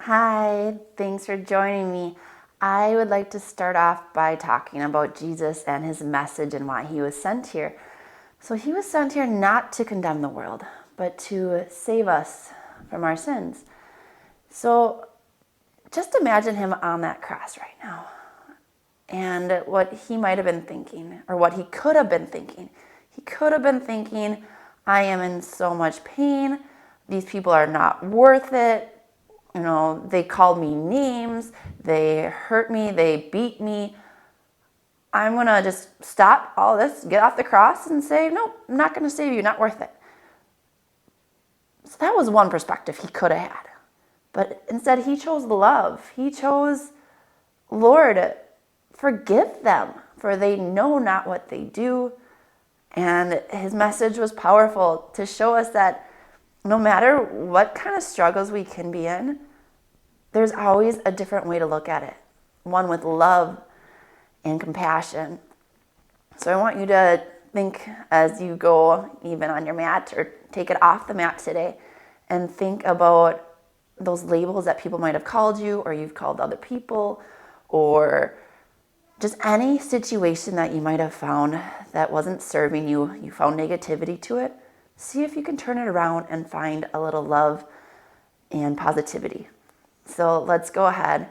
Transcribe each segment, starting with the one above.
Hi, thanks for joining me. I would like to start off by talking about Jesus and his message and why he was sent here. So, he was sent here not to condemn the world, but to save us from our sins. So, just imagine him on that cross right now and what he might have been thinking, or what he could have been thinking. He could have been thinking, I am in so much pain. These people are not worth it. They called me names, they hurt me, they beat me. I'm going to just stop all this, get off the cross and say, no, I'm not going to save you, not worth it. So that was one perspective he could have had. But instead, he chose love. He chose, Lord, forgive them, for they know not what they do. And his message was powerful to show us that no matter what kind of struggles we can be in, there's always a different way to look at it, one with love and compassion. So I want you to think as you go even on your mat or take it off the mat today and think about those labels that people might have called you, or you've called other people, or just any situation that you might have found that wasn't serving you. You found negativity to it. See if you can turn it around and find a little love and positivity. So let's go ahead.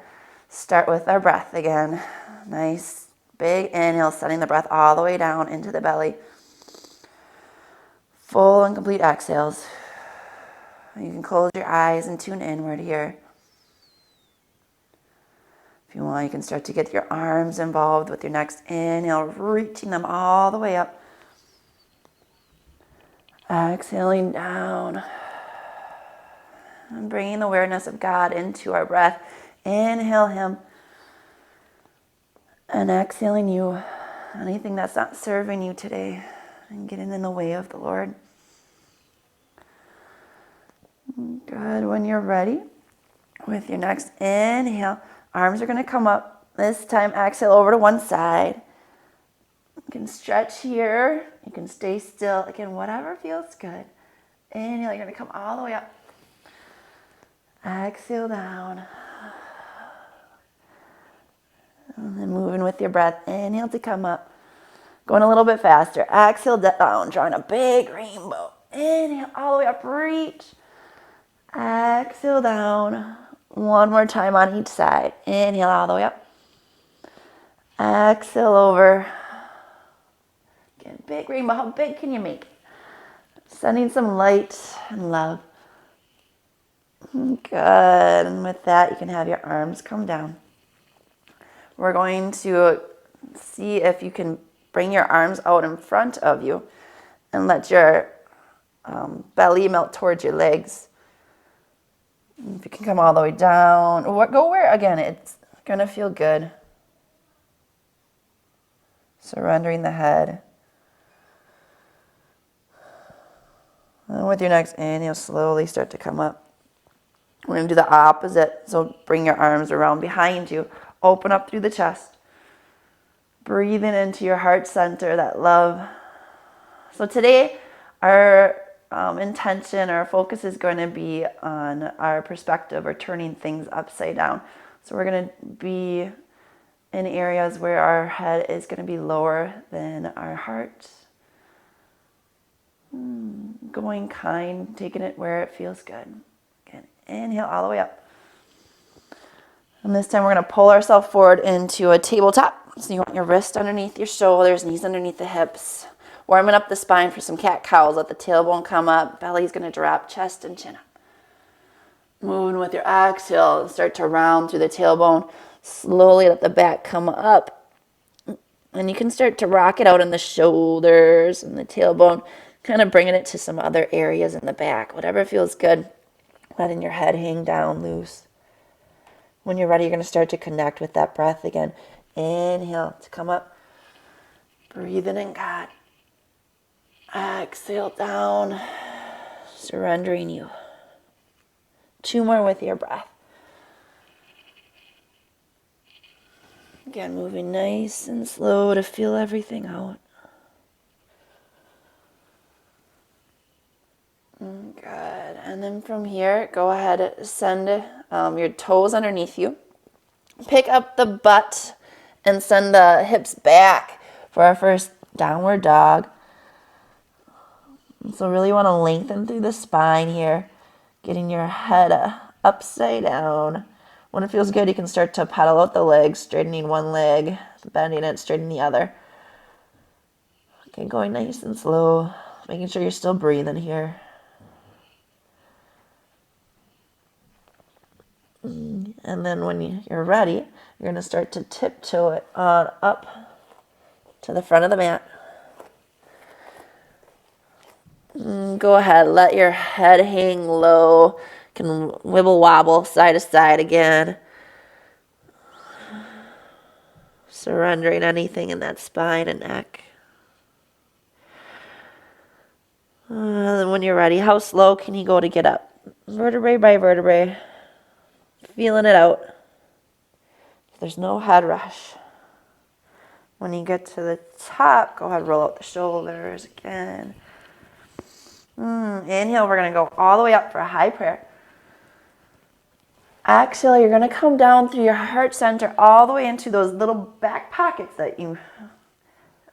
Start with our breath again. Nice big inhale, sending the breath all the way down into the belly. Full and complete exhales. You can close your eyes and tune inward here. If you want, you can start to get your arms involved with your next inhale, reaching them all the way up. Exhaling down. And bringing the awareness of God into our breath. Inhale him. And exhaling you. Anything that's not serving you today and getting in the way of the Lord. Good. When you're ready, with your next inhale, arms are going to come up. This time, exhale over to one side. You can stretch here. You can stay still. Again, whatever feels good. Inhale, you're going to come all the way up. Exhale down. And then moving with your breath. Inhale to come up. Going a little bit faster. Exhale down, drawing a big rainbow. Inhale all the way up, reach. Exhale down. One more time on each side. Inhale all the way up. Exhale over. Again, big rainbow. How big can you make it? Sending some light and love. Good. And with that, you can have your arms come down. We're going to see if you can bring your arms out in front of you and let your belly melt towards your legs. If you can come all the way down, go where, again, it's going to feel good. Surrendering the head. And with your next inhale, slowly start to come up. We're going to do the opposite. So bring your arms around behind you. Open up through the chest. Breathing into your heart center, that love. So today, our intention, our focus is going to be on our perspective, or turning things upside down. So we're going to be in areas where our head is going to be lower than our heart. Going kind, taking it where it feels good. Again, inhale all the way up. And this time we're going to pull ourselves forward into a tabletop. So you want your wrist underneath your shoulders, knees underneath the hips. Warming up the spine for some cat-cows. Let the tailbone come up. Belly's going to drop, chest and chin up. Moving with your exhale, start to round through the tailbone. Slowly let the back come up. And you can start to rock it out in the shoulders and the tailbone. Kind of bringing it to some other areas in the back. Whatever feels good. Letting your head hang down loose. When you're ready, you're going to start to connect with that breath again. Inhale to come up. Breathing in God. Exhale down. Surrendering you. 2 more with your breath. Again, moving nice and slow to feel everything out. Good. And then from here, go ahead, send your toes underneath you. Pick up the butt and send the hips back for our first downward dog. So really want to lengthen through the spine here, getting your head upside down. When it feels good, you can start to pedal out the legs, straightening one leg, bending it, straightening the other. Okay, going nice and slow, making sure you're still breathing here. And then when you're ready, you're going to start to tiptoe it on up to the front of the mat. Go ahead, let your head hang low. You can wibble wobble side to side again. Surrendering anything in that spine and neck. Then when you're ready, how slow can you go to get up? Vertebrae by vertebrae. Feeling it out. There's no head rush. When you get to the top, go ahead, roll out the shoulders again. Inhale, we're going to go all the way up for a high prayer. Exhale, you're going to come down through your heart center all the way into those little back pockets that you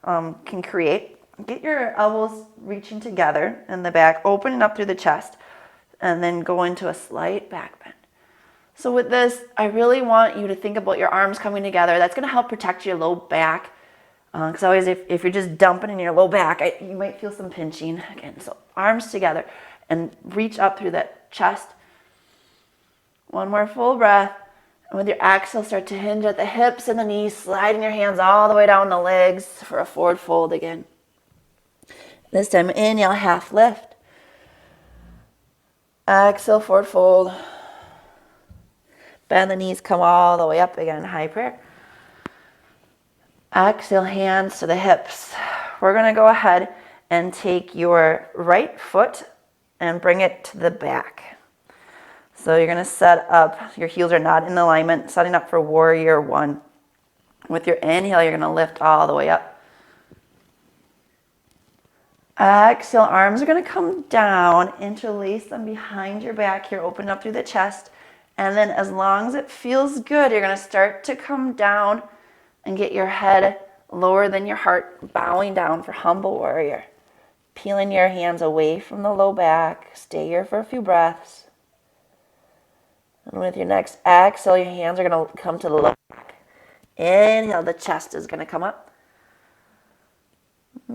can create. Get your elbows reaching together in the back, opening up through the chest, and then go into a slight back bend. So with this, I really want you to think about your arms coming together. That's going to help protect your low back. Because always if you're just dumping in your low back, you might feel some pinching. Again, so arms together and reach up through that chest. One more full breath. And with your exhale, start to hinge at the hips and the knees, sliding your hands all the way down the legs for a forward fold again. This time, inhale, half lift. Exhale, forward fold. Bend the knees, come all the way up again, high prayer. Exhale, hands to the hips. We're going to go ahead and take your right foot and bring it to the back. So you're going to set up, your heels are not in alignment, setting up for warrior one. With your inhale, you're going to lift all the way up. Exhale, arms are going to come down, interlace them behind your back here, open up through the chest. And then as long as it feels good, you're going to start to come down and get your head lower than your heart, bowing down for humble warrior. Peeling your hands away from the low back. Stay here for a few breaths. And with your next exhale, your hands are going to come to the low back. Inhale, the chest is going to come up.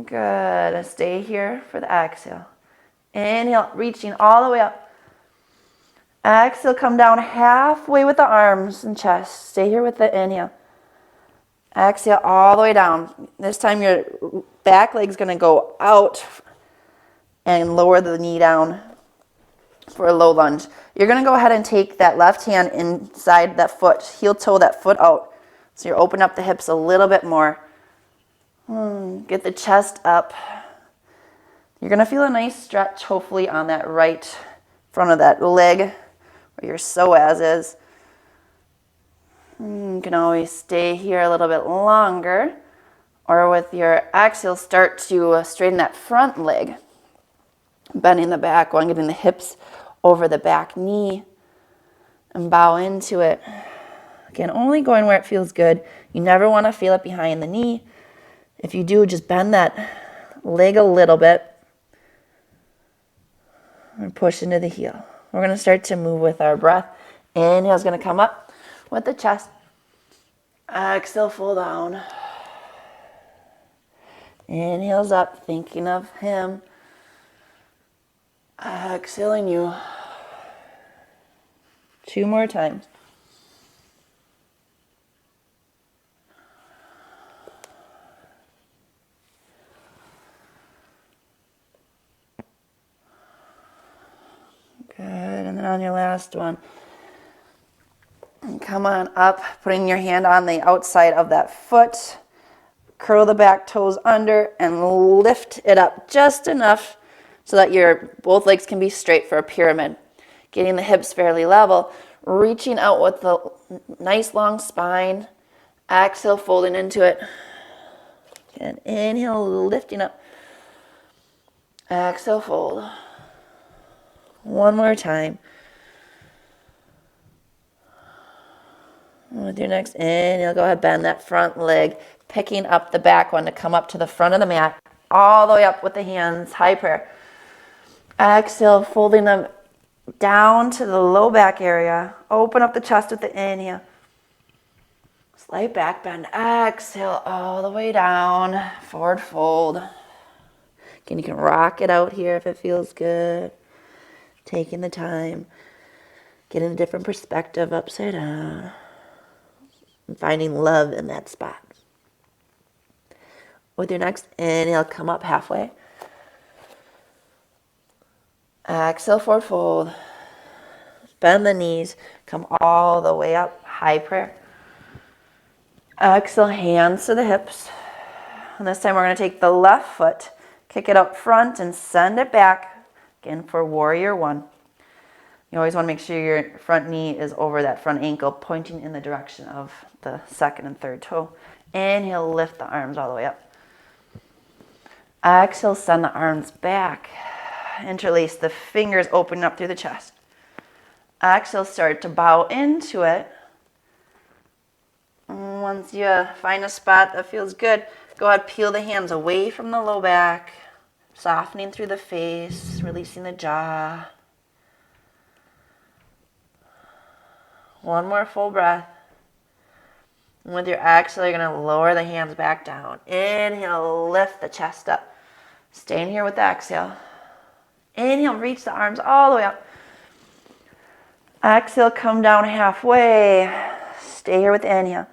Good. Stay here for the exhale. Inhale, reaching all the way up. Exhale, come down halfway with the arms and chest. Stay here with the inhale. Exhale all the way down. This time your back leg's going to go out and lower the knee down for a low lunge. You're going to go ahead and take that left hand inside that foot, heel toe that foot out. So you're open up the hips a little bit more. Get the chest up. You're going to feel a nice stretch, hopefully, on that right front of that leg where your psoas is. You can always stay here a little bit longer, or with your exhale, start to straighten that front leg. Bending the back one, getting the hips over the back knee, and bow into it. Again, only going where it feels good. You never want to feel it behind the knee. If you do, just bend that leg a little bit and push into the heel. We're going to start to move with our breath. Inhale's going to come up with the chest. Exhale, full down. Inhale's up, thinking of him. Exhaling you. 2 more times. Good, and then on your last one, come on up, putting your hand on the outside of that foot. Curl the back toes under and lift it up just enough so that your both legs can be straight for a pyramid. Getting the hips fairly level, reaching out with the nice long spine. Exhale, folding into it. And inhale, lifting up. Exhale, fold. One more time. With your next inhale, go ahead, bend that front leg, picking up the back one to come up to the front of the mat, all the way up with the hands, high prayer. Exhale, folding them down to the low back area. Open up the chest with the inhale. Slight back bend. Exhale all the way down. Forward fold. Again, you can rock it out here if it feels good. Taking the time. Getting a different perspective upside down. And finding love in that spot. With your next inhale, come up halfway. Exhale, forward fold. Bend the knees. Come all the way up. High prayer. Exhale, hands to the hips. And this time we're going to take the left foot, kick it up front, and send it back. Again, for warrior one. You always want to make sure your front knee is over that front ankle, pointing in the direction of the second and third toe. Inhale, lift the arms all the way up. Exhale, send the arms back. Interlace the fingers, open up through the chest. Exhale, start to bow into it. Once you find a spot that feels good, go ahead, peel the hands away from the low back, softening through the face, releasing the jaw. One more full breath. And with your exhale, you're going to lower the hands back down. Inhale, lift the chest up. Staying here with the exhale. Inhale, reach the arms all the way up. Exhale, come down halfway. Stay here with the inhale.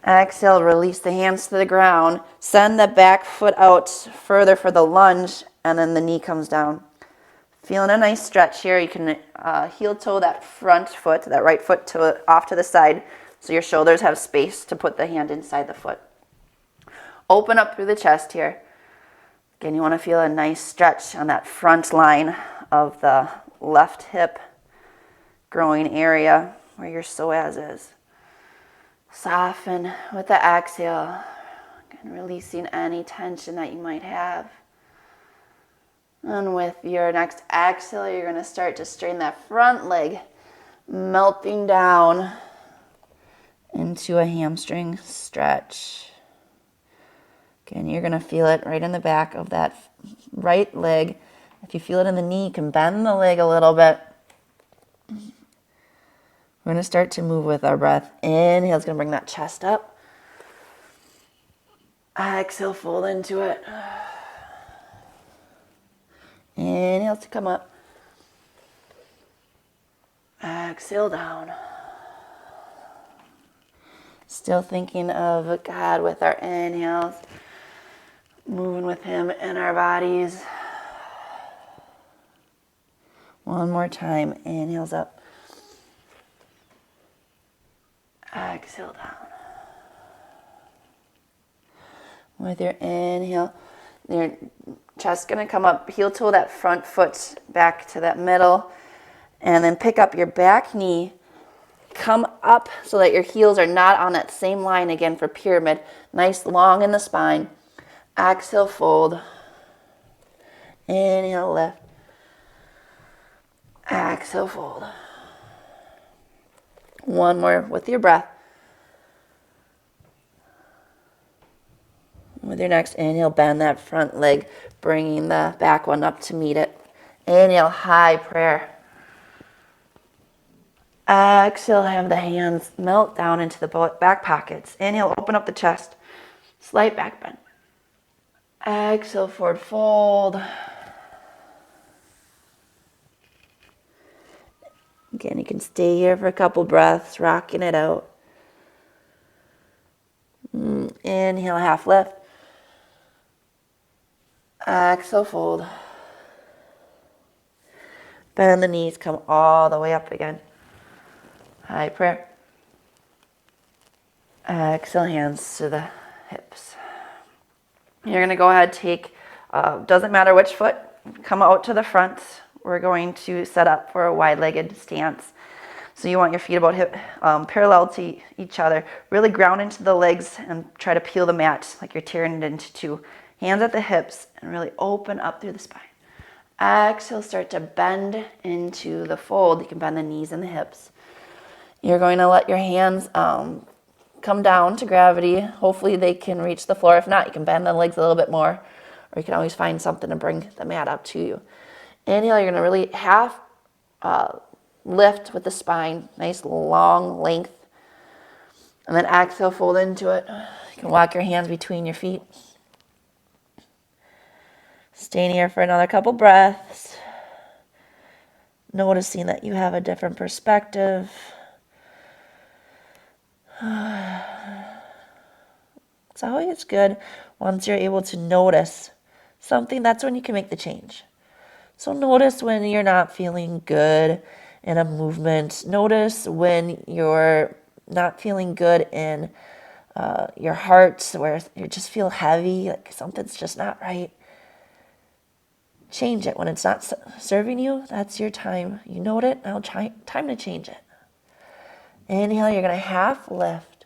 Exhale, release the hands to the ground. Send the back foot out further for the lunge, and then the knee comes down. Feeling a nice stretch here. You can heel toe that front foot, that right foot off to the side, so your shoulders have space to put the hand inside the foot. Open up through the chest here. Again, you want to feel a nice stretch on that front line of the left hip growing area where your psoas is. Soften with the exhale, and releasing any tension that you might have. And with your next exhale, you're going to start to strain that front leg, melting down into a hamstring stretch. Again, you're going to feel it right in the back of that right leg. If you feel it in the knee, you can bend the leg a little bit. We're going to start to move with our breath. Inhale is going to bring that chest up. Exhale, fold into it. Inhale to come up. Exhale down. Still thinking of God with our inhales. Moving with Him in our bodies. One more time. Inhales up. Exhale down. With your inhale, your chest's going to come up, heel toe that front foot back to that middle, and then pick up your back knee, come up so that your heels are not on that same line again for pyramid. Nice long in the spine. Exhale, fold. Inhale, lift. Exhale, fold. One more with your breath. With your next inhale, bend that front leg, bringing the back one up to meet it. Inhale, high prayer. Exhale, have the hands melt down into the back pockets. Inhale, open up the chest. Slight back bend. Exhale, forward fold. Again, you can stay here for a couple breaths, rocking it out. Inhale, half lift. Exhale, fold. Bend the knees, come all the way up again. High prayer. Exhale, hands to the hips. You're going to go ahead, take, doesn't matter which foot, come out to the front. We're going to set up for a wide-legged stance. So you want your feet about hip parallel to each other. Really ground into the legs and try to peel the mat like you're tearing it into two. Hands at the hips and really open up through the spine. Exhale, start to bend into the fold. You can bend the knees and the hips. You're going to let your hands come down to gravity. Hopefully they can reach the floor. If not, you can bend the legs a little bit more, or you can always find something to bring the mat up to you. Inhale, you're going to really half lift with the spine, nice long length. And then exhale, fold into it. You can walk your hands between your feet. Staying here for another couple breaths. Noticing that you have a different perspective. It's always good once you're able to notice something, that's when you can make the change. So notice when you're not feeling good in a movement. Notice when you're not feeling good in your heart, where you just feel heavy, like something's just not right. Change it. When it's not serving you, that's your time. You know it, now time to change it. Inhale, you're going to half lift.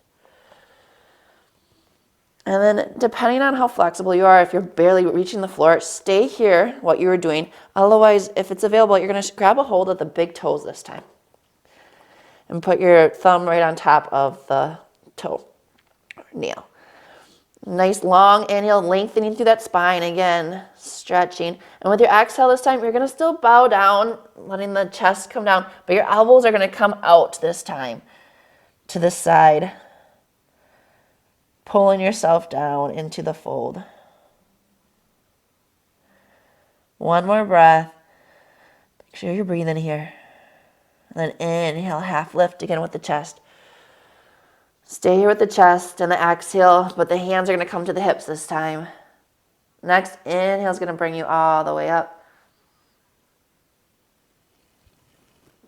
And then depending on how flexible you are, if you're barely reaching the floor, stay here, what you were doing. Otherwise, if it's available, you're going to grab a hold of the big toes this time. And put your thumb right on top of the toe or nail. Nice long inhale, lengthening through that spine. Again, stretching. And with your exhale this time, you're going to still bow down, letting the chest come down. But your elbows are going to come out this time to the side. Pulling yourself down into the fold. One more breath. Make sure you're breathing here. And then inhale, half lift again with the chest. Stay here with the chest and the exhale, but the hands are going to come to the hips this time. Next inhale is going to bring you all the way up.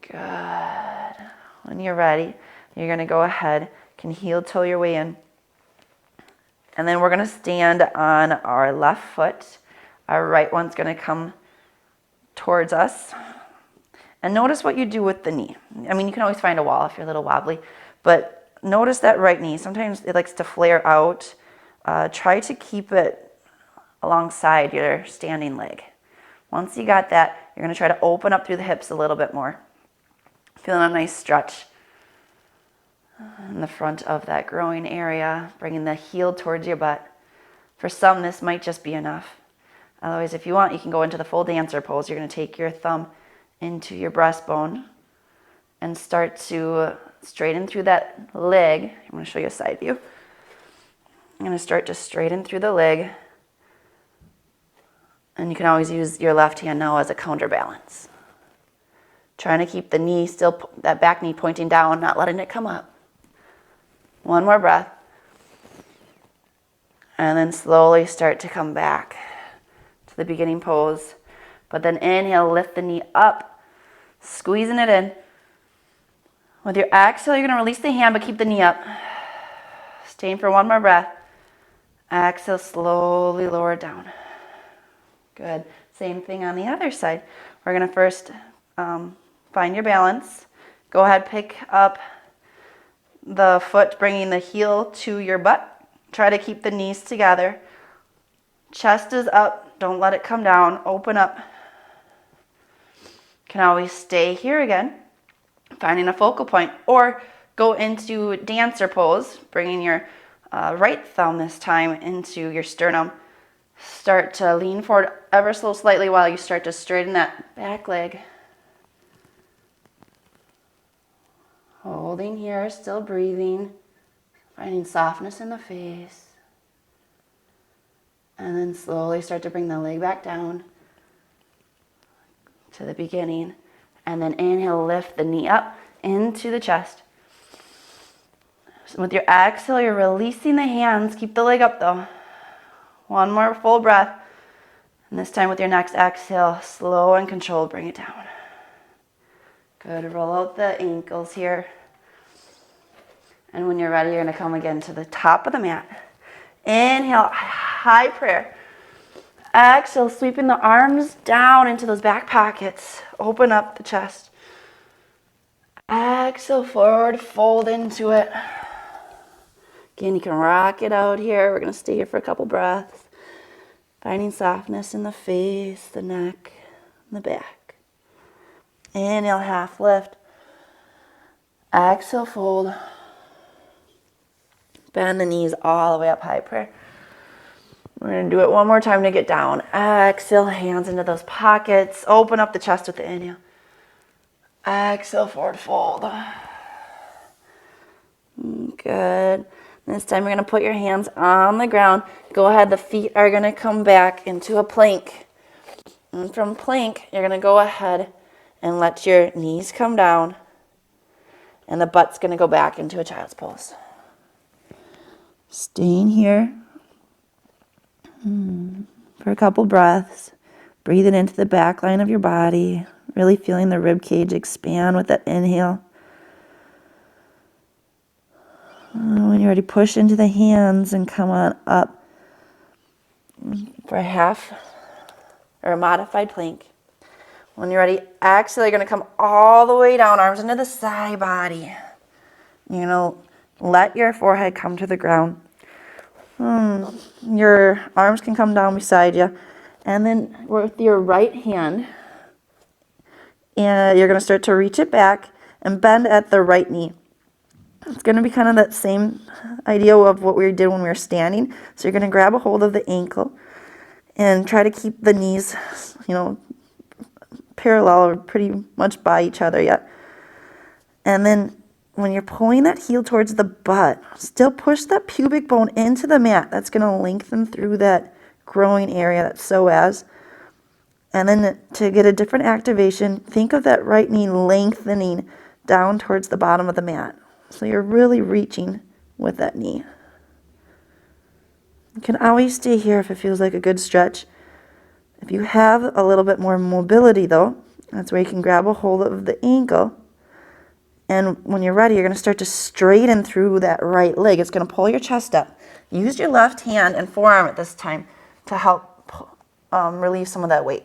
Good. When you're ready, you're going to go ahead, can heel toe your way in. And then we're going to stand on our left foot. Our right one's going to come towards us. And notice what you do with the knee. I mean, you can always find a wall if you're a little wobbly, but notice that right knee. Sometimes it likes to flare out. Try to keep it alongside your standing leg. Once you got that, you're going to try to open up through the hips a little bit more. Feeling a nice stretch in the front of that groin area, bringing the heel towards your butt. For some, this might just be enough. Otherwise, if you want, you can go into the full dancer pose. You're going to take your thumb into your breastbone and start to straighten through that leg. I'm going to show you a side view. I'm going to start to straighten through the leg. And you can always use your left hand now as a counterbalance. Trying to keep the knee still, that back knee pointing down, not letting it come up. One more breath. And then slowly start to come back to the beginning pose. But then inhale, lift the knee up, squeezing it in. With your exhale, you're going to release the hand, but keep the knee up. Staying for one more breath. Exhale, slowly lower it down. Good. Same thing on the other side. We're going to first find your balance. Go ahead, pick up the foot, bringing the heel to your butt. Try to keep the knees together. Chest is up. Don't let it come down. Open up. Can always stay here again, finding a focal point, or go into dancer pose, bringing your right thumb this time into your sternum. Start to lean forward ever so slightly while you start to straighten that back leg. Holding here, still breathing, finding softness in the face. And then slowly start to bring the leg back down to the beginning. And then inhale, lift the knee up into the chest. So with your exhale, you're releasing the hands. Keep the leg up though. One more full breath. And this time with your next exhale, slow and controlled, bring it down. Good, roll out the ankles here. And when you're ready, you're gonna come again to the top of the mat. Inhale, high prayer. Exhale, sweeping the arms down into those back pockets. Open up the chest. Exhale, forward, fold into it. Again, you can rock it out here. We're gonna stay here for a couple breaths. Finding softness in the face, the neck, and the back. Inhale, half lift. Exhale, fold. Bend the knees all the way up high, prayer. We're going to do it one more time to get down. Exhale, hands into those pockets. Open up the chest with the inhale. Exhale, forward fold. Good. This time you're going to put your hands on the ground. Go ahead, the feet are going to come back into a plank. And from plank, you're going to go ahead and let your knees come down. And the butt's going to go back into a child's pose. Staying here for a couple breaths. Breathing into the back line of your body. Really feeling the rib cage expand with that inhale. When you're ready, push into the hands and come on up for a half or a modified plank. When you're ready, exhale, you're going to come all the way down, arms into the side body. You're going to let your forehead come to the ground. Your arms can come down beside you. And then with your right hand, you're going to start to reach it back and bend at the right knee. It's going to be kind of that same idea of what we did when we were standing. So you're going to grab a hold of the ankle and try to keep the knees, parallel or pretty much by each other yet. And then when you're pulling that heel towards the butt, still push that pubic bone into the mat. That's going to lengthen through that growing area, that psoas. And then to get a different activation, think of that right knee lengthening down towards the bottom of the mat. So you're really reaching with that knee. You can always stay here if it feels like a good stretch. If you have a little bit more mobility though, that's where you can grab a hold of the ankle. And when you're ready, you're going to start to straighten through that right leg. It's going to pull your chest up. Use your left hand and forearm at this time to help relieve some of that weight.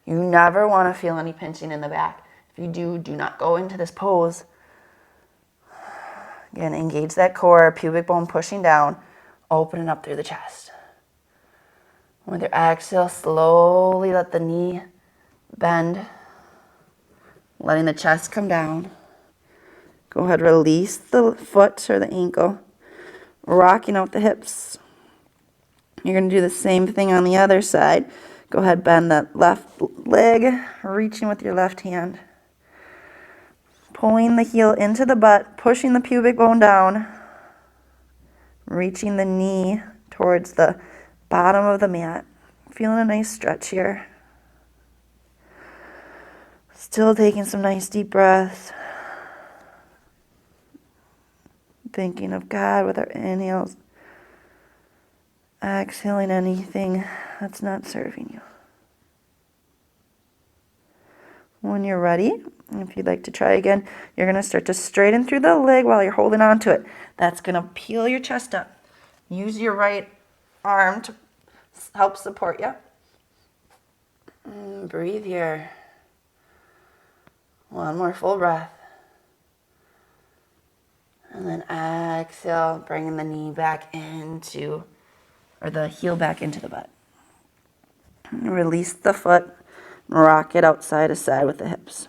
You never want to feel any pinching in the back. If you do, do not go into this pose. Again, engage that core, pubic bone pushing down, opening up through the chest. With your exhale, slowly let the knee bend, letting the chest come down. Go ahead, release the foot or the ankle, rocking out the hips. You're going to do the same thing on the other side. Go ahead, bend that left leg, reaching with your left hand. Pulling the heel into the butt, pushing the pubic bone down, reaching the knee towards the bottom of the mat. Feeling a nice stretch here. Still taking some nice deep breaths. Thinking of God with our inhales. Exhaling anything that's not serving you. When you're ready, if you'd like to try again, you're going to start to straighten through the leg while you're holding on to it. That's going to peel your chest up. Use your right arm to help support you. Breathe here. One more full breath. And then exhale, bringing the knee back into, or the heel back into the butt. Release the foot. Rock it outside to side with the hips.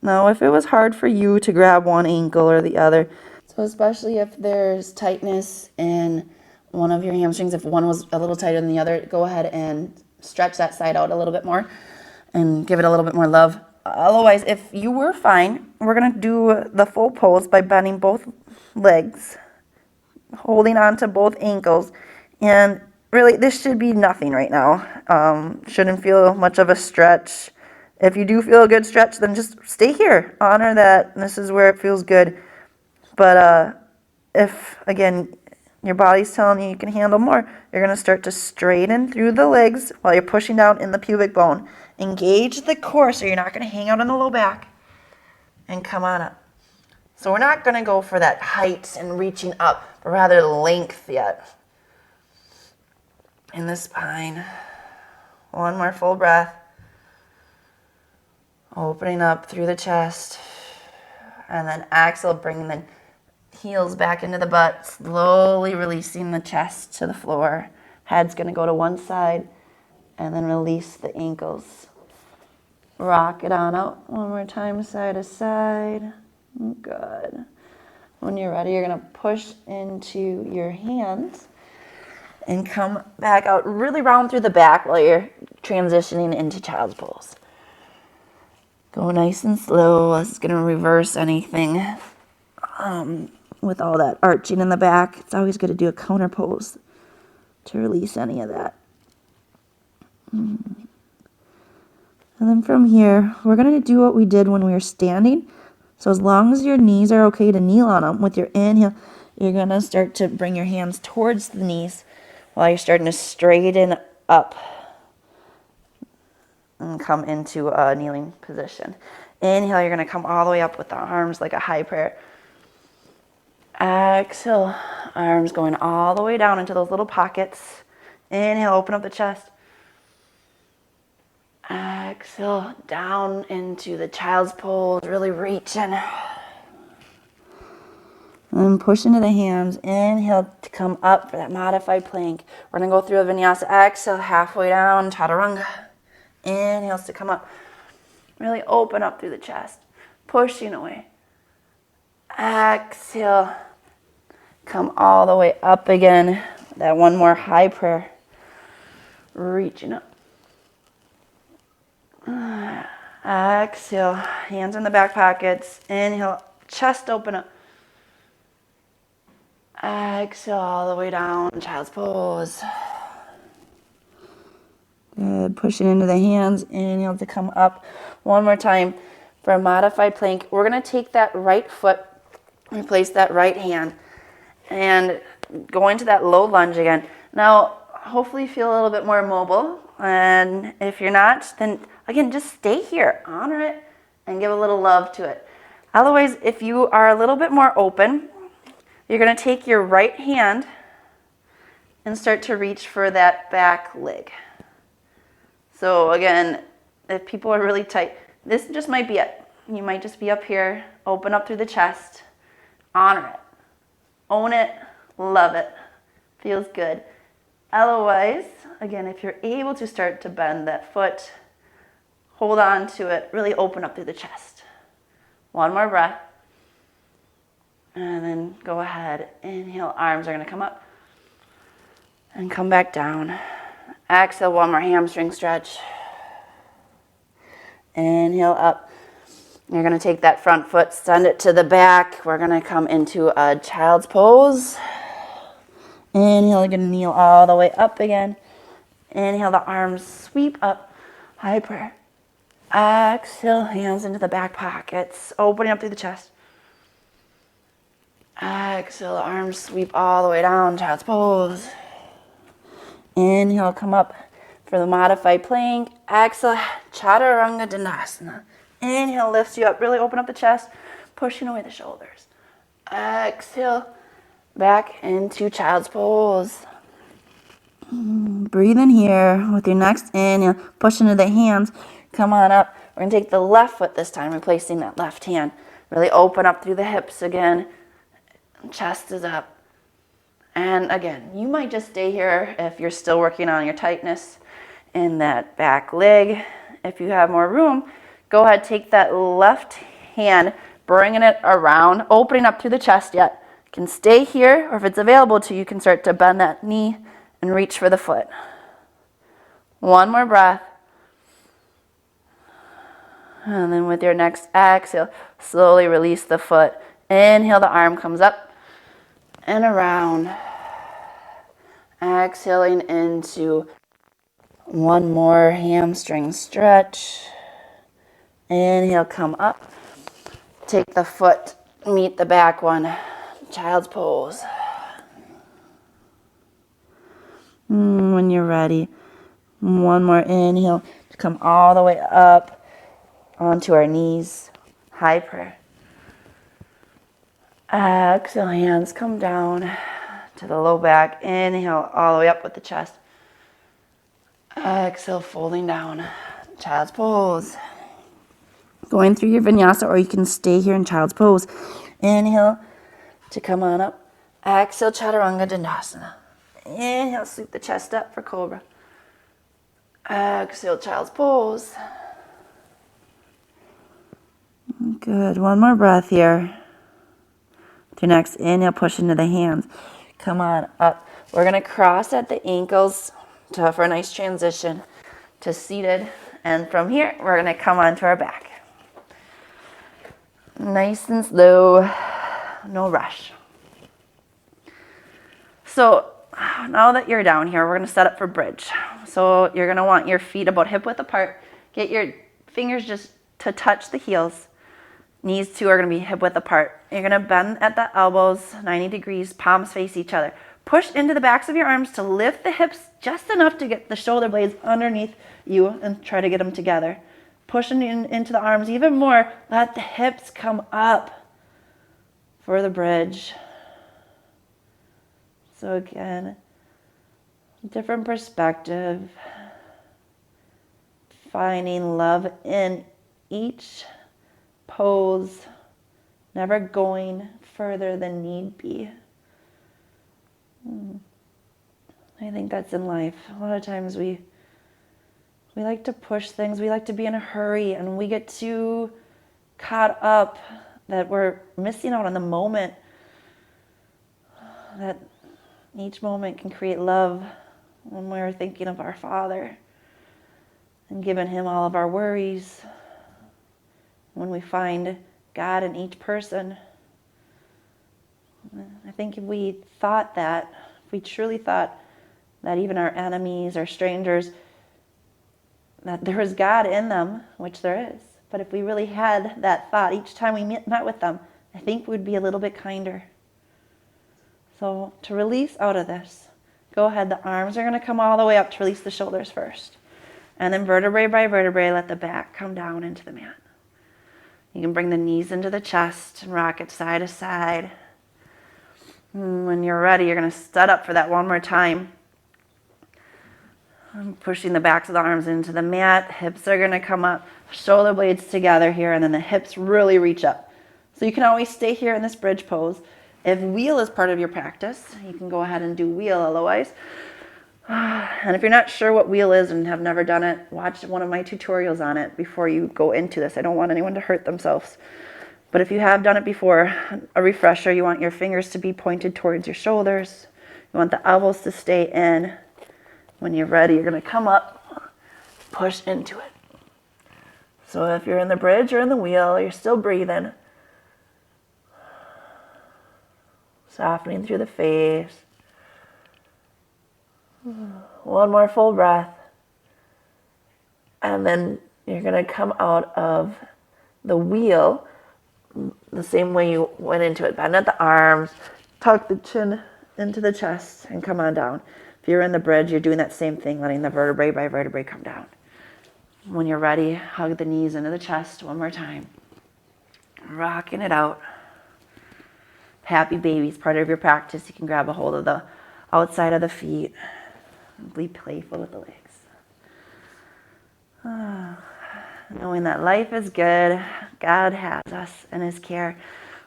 Now, if it was hard for you to grab one ankle or the other, so especially if there's tightness in one of your hamstrings, if one was a little tighter than the other, go ahead and stretch that side out a little bit more and give it a little bit more love. Otherwise, if you were fine, we're going to do the full pose by bending both legs, holding on to both ankles, and really, this should be nothing right now. Shouldn't feel much of a stretch. If you do feel a good stretch, then just stay here. Honor that this is where it feels good. But if, again, your body's telling you you can handle more, you're going to start to straighten through the legs while you're pushing down in the pubic bone. Engage the core so you're not going to hang out in the low back. And come on up. So we're not going to go for that height and reaching up, but rather length yet. In the spine. One more full breath. Opening up through the chest. And then exhale, bringing the heels back into the butt. Slowly releasing the chest to the floor. Head's going to go to one side. And then release the ankles. Rock it on out. One more time, side to side. Good. When you're ready, you're going to push into your hands and come back out really round through the back while you're transitioning into child's pose. Go nice and slow. This is going to reverse anything with all that arching in the back. It's always good to do a counter pose to release any of that. And then from here, we're going to do what we did when we were standing. So as long as your knees are okay to kneel on them, with your inhale, you're going to start to bring your hands towards the knees while you're starting to straighten up and come into a kneeling position. Inhale, you're going to come all the way up with the arms like a high prayer. Exhale, arms going all the way down into those little pockets. Inhale, open up the chest. Exhale, down into the child's pose, really reaching. And push into the hands. Inhale to come up for that modified plank. We're going to go through a vinyasa. Exhale, halfway down, chaturanga. Inhales to come up. Really open up through the chest. Pushing away. Exhale. Come all the way up again. That one more high prayer. Reaching up. Exhale. Hands in the back pockets. Inhale. Chest open up. Exhale all the way down. Child's pose. Good. Pushing into the hands. Inhale to come up. One more time for a modified plank. We're going to take that right foot, replace that right hand, and go into that low lunge again. Now, hopefully you feel a little bit more mobile. And if you're not, then again, just stay here. Honor it and give a little love to it. Otherwise, if you are a little bit more open, you're going to take your right hand and start to reach for that back leg. So again, if people are really tight, this just might be it. You might just be up here, open up through the chest, honor it, own it, love it, feels good. Otherwise, again, if you're able to start to bend that foot, hold on to it, really open up through the chest. One more breath. And then go ahead, inhale, arms are going to come up and come back down. Exhale, one more hamstring stretch. Inhale up. You're going to take that front foot, send it to the back. We're going to come into a child's pose. Inhale, you're going to kneel all the way up again. Inhale, the arms sweep up. High prayer. Exhale, hands into the back pockets, opening up through the chest. Exhale, the arms sweep all the way down, child's pose. Inhale, come up for the modified plank. Exhale, chaturanga dandasana. Inhale, lifts you up, really open up the chest, pushing away the shoulders. Exhale, back into child's pose. Breathe in here with your next inhale, push into the hands, come on up. We're going to take the left foot this time, replacing that left hand. Really open up through the hips again. Chest is up. And again, you might just stay here if you're still working on your tightness in that back leg. If you have more room, go ahead, take that left hand, bringing it around, opening up through the chest yet. You can stay here, or if it's available to you, you can start to bend that knee and reach for the foot. One more breath. And then with your next exhale, slowly release the foot. Inhale, the arm comes up and around. Exhaling into one more hamstring stretch. Inhale, come up. Take the foot, meet the back one. Child's pose. When you're ready, one more inhale to come all the way up onto our knees. High prayer. Exhale, hands come down to the low back. Inhale, all the way up with the chest. Exhale, folding down. Child's pose. Going through your vinyasa, or you can stay here in child's pose. Inhale to come on up. Exhale, chaturanga dandasana. Inhale, sweep the chest up for cobra. Exhale, child's pose. Good. One more breath here. With your next inhale, push into the hands. Come on up. We're going to cross at the ankles for a nice transition to seated. And from here, we're going to come onto our back. Nice and slow. No rush. So now that you're down here, we're going to set up for bridge. So you're going to want your feet about hip width apart. Get your fingers just to touch the heels. Knees too are going to be hip width apart. You're going to bend at the elbows, 90 degrees, palms face each other. Push into the backs of your arms to lift the hips just enough to get the shoulder blades underneath you and try to get them together. Pushing into the arms even more. Let the hips come up for the bridge. So again, different perspective. Finding love in each pose, never going further than need be. I think that's in life. A lot of times we like to push things, we like to be in a hurry, and we get too caught up that we're missing out on the moment. That each moment can create love when we're thinking of our Father and giving Him all of our worries. When we find God in each person. I think if we thought that, if we truly thought that even our enemies, our strangers, that there was God in them, which there is, but if we really had that thought each time we met with them, I think we'd be a little bit kinder. So to release out of this, go ahead, the arms are going to come all the way up to release the shoulders first. And then vertebrae by vertebrae, let the back come down into the mat. You can bring the knees into the chest and rock it side to side. When you're ready, you're going to set up for that one more time. I'm pushing the backs of the arms into the mat. Hips are going to come up. Shoulder blades together here, and then the hips really reach up. So you can always stay here in this bridge pose. If wheel is part of your practice, you can go ahead and do wheel otherwise. And if you're not sure what wheel is and have never done it, watch one of my tutorials on it before you go into this. I don't want anyone to hurt themselves. But if you have done it before, a refresher, you want your fingers to be pointed towards your shoulders. You want the elbows to stay in. When you're ready, you're going to come up, push into it. So if you're in the bridge or in the wheel, you're still breathing. Softening through the face. One more full breath. And then you're going to come out of the wheel the same way you went into it. Bend at the arms, tuck the chin into the chest, and come on down. If you're in the bridge, you're doing that same thing, letting the vertebrae by vertebrae come down. When you're ready, hug the knees into the chest one more time. Rocking it out. Happy babies, part of your practice. You can grab a hold of the outside of the feet. Be playful with the legs. Knowing that life is good, God has us in His care.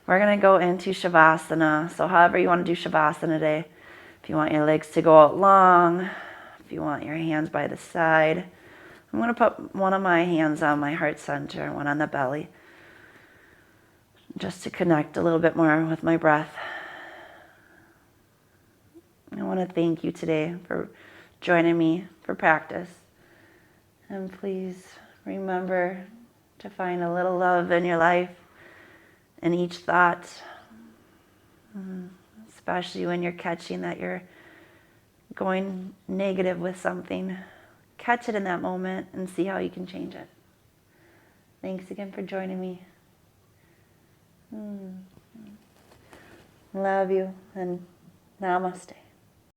We're going to go into Shavasana. So however you want to do Shavasana today. If you want your legs to go out long, if you want your hands by the side. I'm going to put one of my hands on my heart center and one on the belly. Just to connect a little bit more with my breath. I want to thank you today for joining me for practice. And please remember to find a little love in your life, in each thought, especially when you're catching that you're going negative with something. Catch it in that moment and see how you can change it. Thanks again for joining me. Love you and namaste.